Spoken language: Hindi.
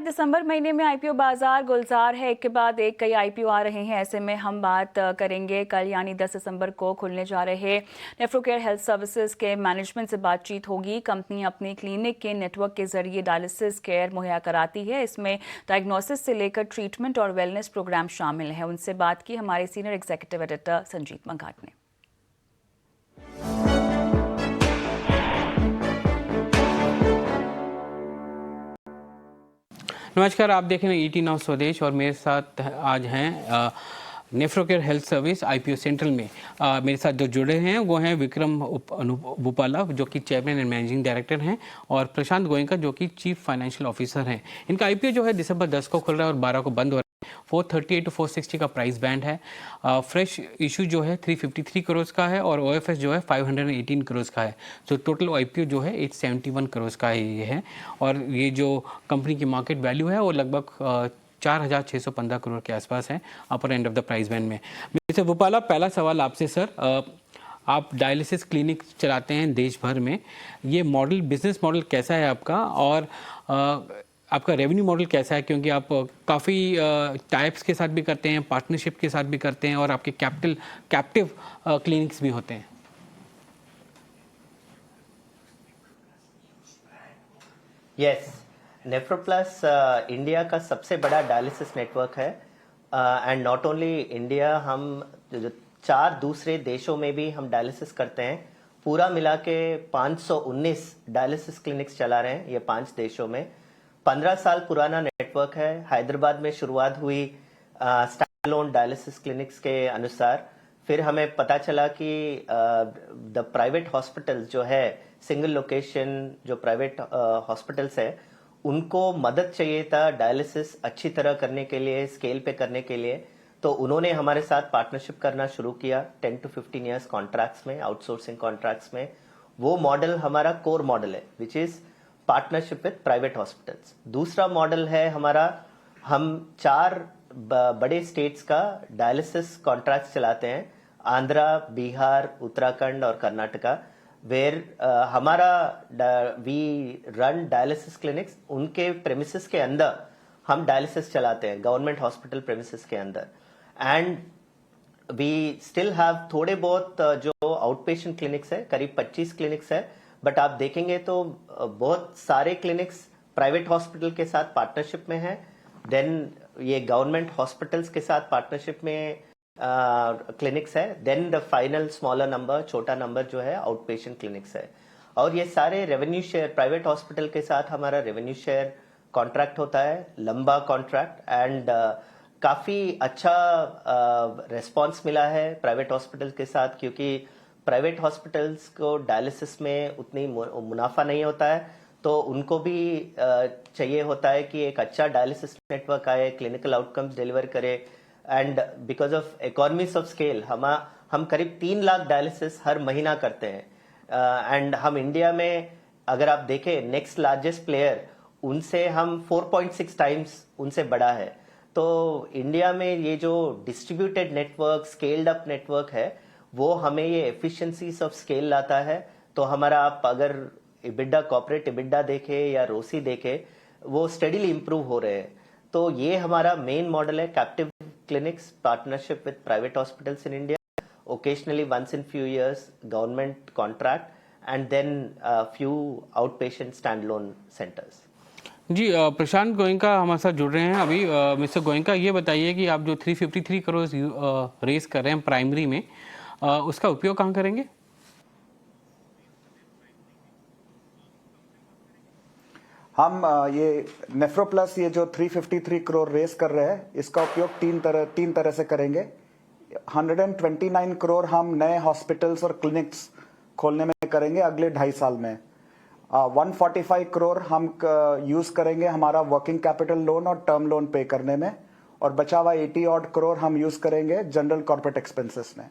दिसंबर महीने में आईपीओ बाजार गुलजार है। एक के बाद एक कई आईपीओ आ रहे हैं। ऐसे में हम बात करेंगे कल यानी 10 दिसंबर को खुलने जा रहे नेफ्रोकेयर हेल्थ सर्विसेज के मैनेजमेंट से बातचीत होगी। कंपनी अपनी क्लिनिक के नेटवर्क के जरिए डायलिसिस केयर मुहैया कराती है। इसमें डायग्नोसिस से लेकर ट्रीटमेंट और वेलनेस प्रोग्राम शामिल है। उनसे बात की हमारे सीनियर एग्जीक्यूटिव एडिटर संजीत मंघाट ने। नमस्कार, आप देख रहे हैं ET नाउ स्वदेश और मेरे साथ आज हैं नेफ्रोकेयर हेल्थ सर्विस आईपीओ सेंट्रल में। मेरे साथ जो जुड़े हैं वो हैं विक्रम भूपाला जो कि चेयरमैन एंड मैनेजिंग डायरेक्टर हैं और प्रशांत गोयनका जो कि चीफ फाइनेंशियल ऑफिसर हैं। इनका आईपीओ जो है दिसंबर 10 को खुल रहा है और 12 को बंद हो रहा है। 438 to 460 का प्राइस बैंड है। फ्रेश इशू जो है 353 करोड़ का है और OFS जो है 518 करोड़ का है। तो टोटल आईपीओ जो है 871 करोड़ का ये है और ये जो कंपनी की मार्केट वैल्यू है वो लगभग 4,615 करोड़ के आसपास है upper end of the price band में। मिस्टर भूपाला, पहला सवाल आपसे सर, आप डायलिसिस क्लिनिक चलाते हैं देश भर में। ये मॉडल, बिजनेस मॉडल कैसा है आपका और आपका रेवेन्यू मॉडल कैसा है? क्योंकि आप काफ़ी टाइप्स के साथ भी करते हैं, पार्टनरशिप के साथ भी करते हैं और आपके कैप्टिव क्लिनिक्स भी होते हैं। यस, नेफ्रोप्लस इंडिया का सबसे बड़ा डायलिसिस नेटवर्क है एंड नॉट ओनली इंडिया, हम जो 4 दूसरे देशों में भी हम डायलिसिस करते हैं। पूरा मिला के 519 डायलिसिस क्लिनिक्स चला रहे हैं ये 5 देशों में। 15 साल पुराना नेटवर्क है। हैदराबाद में शुरुआत हुई स्टैंड अलोन डायलिसिस क्लिनिक्स के अनुसार। फिर हमें पता चला कि द प्राइवेट हॉस्पिटल्स जो है, सिंगल लोकेशन जो प्राइवेट हॉस्पिटल्स है, उनको मदद चाहिए था डायलिसिस अच्छी तरह करने के लिए, स्केल पे करने के लिए। तो उन्होंने हमारे साथ पार्टनरशिप करना शुरू किया 10 to 15 ईयर्स कॉन्ट्रैक्ट्स में, आउटसोर्सिंग कॉन्ट्रैक्ट्स में। वो मॉडल हमारा कोर मॉडल है, which is partnership with private hospitals. दूसरा मॉडल है हमारा, हम 4 बड़े स्टेट्स का डायलिसिस कॉन्ट्रैक्ट्स चलाते हैं, आंध्रा, बिहार, उत्तराखंड और कर्नाटका, वेयर हमारा वी रन डायलिसिस क्लिनिक्स। उनके प्रेमिसेस के अंदर हम डायलिसिस चलाते हैं, गवर्नमेंट हॉस्पिटल प्रेमिसेस के अंदर। एंड वी स्टिल हैव थोड़े बहुत जो आउट पेशेंट क्लिनिक्स है, करीब 25 क्लिनिक्स है। बट आप देखेंगे तो बहुत सारे क्लिनिक्स प्राइवेट हॉस्पिटल के साथ पार्टनरशिप में है। देन ये गवर्नमेंट हॉस्पिटल्स के साथ पार्टनरशिप में क्लिनिक्स है। Then the final smaller number, छोटा नंबर जो है आउट पेशेंट क्लिनिक्स है। और ये सारे रेवेन्यू शेयर, प्राइवेट हॉस्पिटल के साथ हमारा रेवेन्यू शेयर कॉन्ट्रैक्ट होता है, लंबा कॉन्ट्रैक्ट। एंड काफी अच्छा रिस्पॉन्स मिला है प्राइवेट हॉस्पिटल के साथ, क्योंकि प्राइवेट हॉस्पिटल्स को डायलिसिस में उतनी मुनाफा नहीं होता है, तो उनको भी चाहिए होता है कि एक अच्छा डायलिसिस नेटवर्क आए, क्लिनिकल आउटकम्स डिलीवर करे। And because of economies of scale हम करीब 3 लाख डायलिसिस हर महीना करते हैं। एंड हम इंडिया में अगर आप देखें नेक्स्ट लार्जेस्ट प्लेयर, उनसे हम 4.6 टाइम्स उनसे बड़ा है। तो इंडिया में ये जो distributed network, scaled up network है, वो हमें ये एफिशिएंसीज ऑफ स्केल लाता है। तो हमारा आप अगर इबिडा, कॉर्पोरेट इबिडा देखे या रोसी देखे, वो स्टडीली इंप्रूव हो रहे हैं। तो ये हमारा मेन मॉडल है, captive clinics, partnership with private hospitals in India, occasionally once in few years government contract, and then few out patient stand alone centres. जी, प्रशांत गोयनका हमारे साथ जुड़ रहे हैं अभी। मिस्टर गोयनका, ये बताइए कि आप जो 353 करोड़ रेस कर रहे हैं प्राइमरी में, उसका उपयोग कहाँ करेंगे? हम ये नेफ्रोप्लस, ये जो 353 करोड़ रेस कर रहे हैं, इसका उपयोग तीन तरह से करेंगे। 129 करोड़ हम नए हॉस्पिटल्स और क्लिनिक्स खोलने में करेंगे अगले 2.5 साल में। 145 करोड़ हम यूज करेंगे हमारा वर्किंग कैपिटल लोन और टर्म लोन पे करने में, और बचा हुआ 80 odd करोड़ हम यूज करेंगे जनरल कॉर्पोरेट एक्सपेंसेस में।